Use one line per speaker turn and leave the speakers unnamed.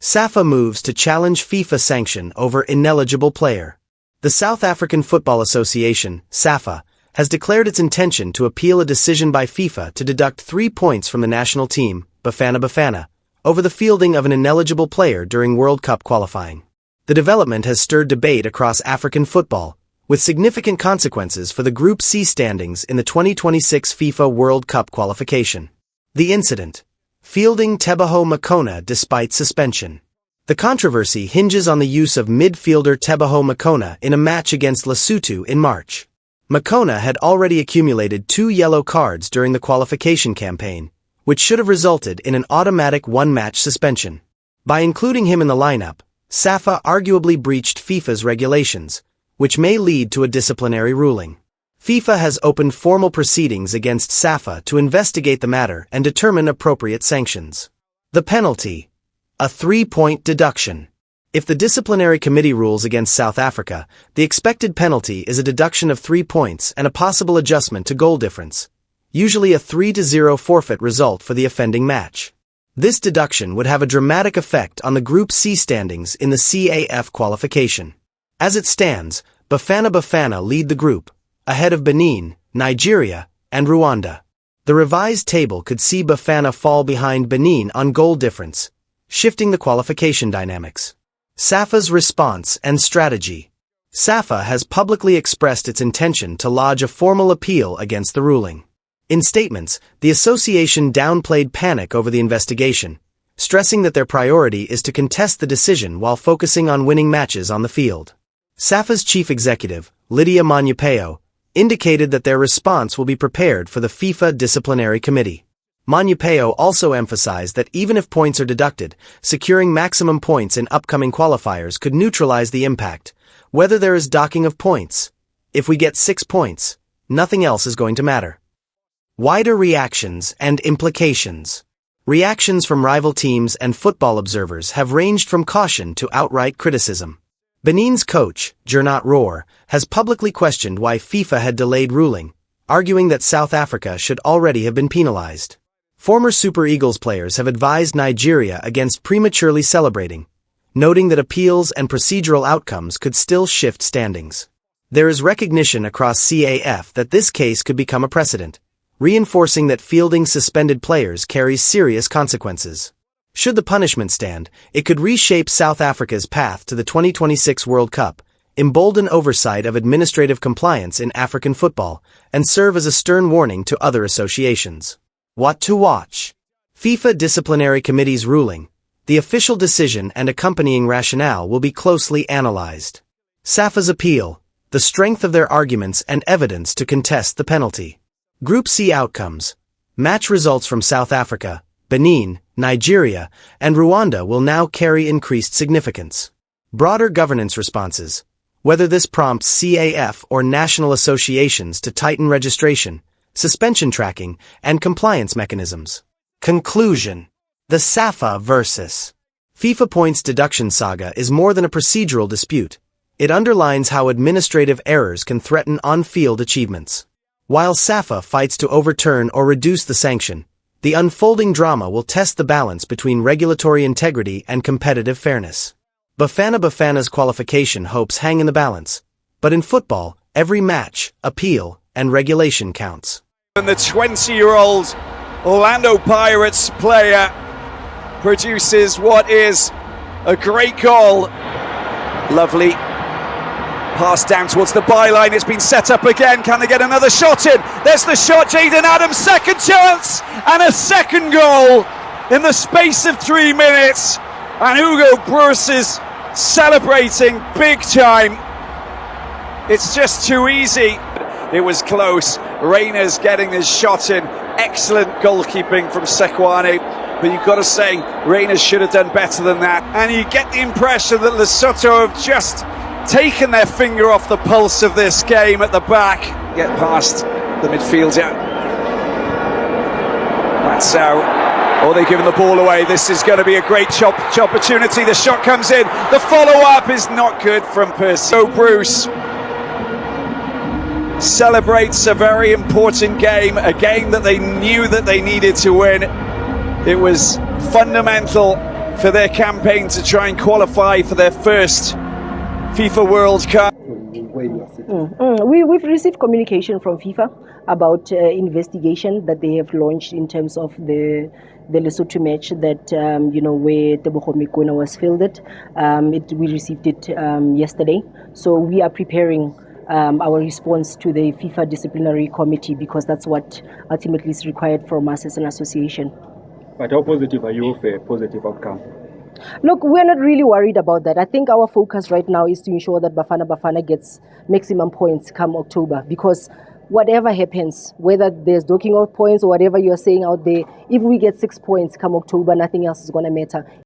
SAFA moves to challenge FIFA sanction over ineligible player. The South African Football Association, SAFA, has declared its intention to appeal a decision by FIFA to deduct 3 points from the national team, Bafana Bafana, over the fielding of an ineligible player during World Cup qualifying. The development has stirred debate across African football, with significant consequences for the Group C standings in the 2026 FIFA World Cup qualification. The incident: fielding Teboho Mokoena despite suspension. The controversy hinges on the use of midfielder Teboho Mokoena in a match against Lesotho in March. Mokoena had already accumulated 2 yellow cards during the qualification campaign, which should have resulted in an automatic one-match suspension. By including him in the lineup, SAFA arguably breached FIFA's regulations, which may lead to a disciplinary ruling. FIFA has opened formal proceedings against SAFA to investigate the matter and determine appropriate sanctions. The penalty: a 3-point deduction. If the disciplinary committee rules against South Africa, the expected penalty is a deduction of 3 points and a possible adjustment to goal difference, usually a 3-0 forfeit result for the offending match. This deduction would have a dramatic effect on the Group C standings in the CAF qualification. As it stands, Bafana Bafana lead the group, ahead of Benin, Nigeria, and Rwanda. The revised table could see Bafana fall behind Benin on goal difference, shifting the qualification dynamics. SAFA's response and strategy. SAFA has publicly expressed its intention to lodge a formal appeal against the ruling. In statements, the association downplayed panic over the investigation, stressing that their priority is to contest the decision while focusing on winning matches on the field. SAFA's chief executive, Lydia Manupeo, indicated that their response will be prepared for the FIFA Disciplinary Committee. Manupeo also emphasized that even if points are deducted, securing maximum points in upcoming qualifiers could neutralize the impact, whether there is docking of points. If we get 6 points, nothing else is going to matter. Wider reactions and implications. Reactions from rival teams and football observers have ranged from caution to outright criticism. Benin's coach, Gernot Rohr, has publicly questioned why FIFA had delayed ruling, arguing that South Africa should already have been penalized. Former Super Eagles players have advised Nigeria against prematurely celebrating, noting that appeals and procedural outcomes could still shift standings. There is recognition across CAF that this case could become a precedent, reinforcing that fielding suspended players carries serious consequences. Should the punishment stand, it could reshape South Africa's path to the 2026 World Cup, embolden oversight of administrative compliance in African football, and serve as a stern warning to other associations. What to watch? FIFA Disciplinary Committee's ruling, the official decision and accompanying rationale will be closely analyzed. SAFA's appeal, the strength of their arguments and evidence to contest the penalty. Group C outcomes. Match results from South Africa, Benin, Nigeria, and Rwanda will now carry increased significance. Broader governance responses. Whether this prompts CAF or national associations to tighten registration, suspension tracking, and compliance mechanisms. Conclusion. The SAFA versus FIFA points deduction saga is more than a procedural dispute. It underlines how administrative errors can threaten on-field achievements. While SAFA fights to overturn or reduce the sanction, the unfolding drama will test the balance between regulatory integrity and competitive fairness. Bafana Bafana's qualification hopes hang in the balance, but in football, every match, appeal, and regulation counts.
And the 20-year-old Orlando Pirates player produces what is a great goal. Lovely pass down towards the byline. It's been set up again. Can they get another shot in? There's the shot. Jaden Adams, second chance and a second goal in the space of 3 minutes. And Hugo Bruce is celebrating big time. It's just too easy. It was close. Reina's getting his shot in. Excellent goalkeeping from Sekwane. But you've got to say, Reina should have done better than that. And you get the impression that Lesotho have just taken their finger off the pulse of this game at the back. Get past the midfielder. That's how. Oh, they've given the ball away. This is going to be a great opportunity. The shot comes in. The follow-up is not good from Percy. So Bruce celebrates a very important game, a game that they knew that they needed to win. It was fundamental for their campaign to try and qualify for their first FIFA World Cup.
We've received communication from FIFA about investigation that they have launched in terms of the Lesotho match that, where Teboho Mokoena was fielded. We received it yesterday. So we are preparing our response to the FIFA disciplinary committee because that's what ultimately is required from us as an association.
But how positive are you of a positive outcome?
Look, we're not really worried about that. I think our focus right now is to ensure that Bafana Bafana gets maximum points come October, because whatever happens, whether there's docking of points or whatever you're saying out there, if we get 6 points come October, nothing else is going to matter.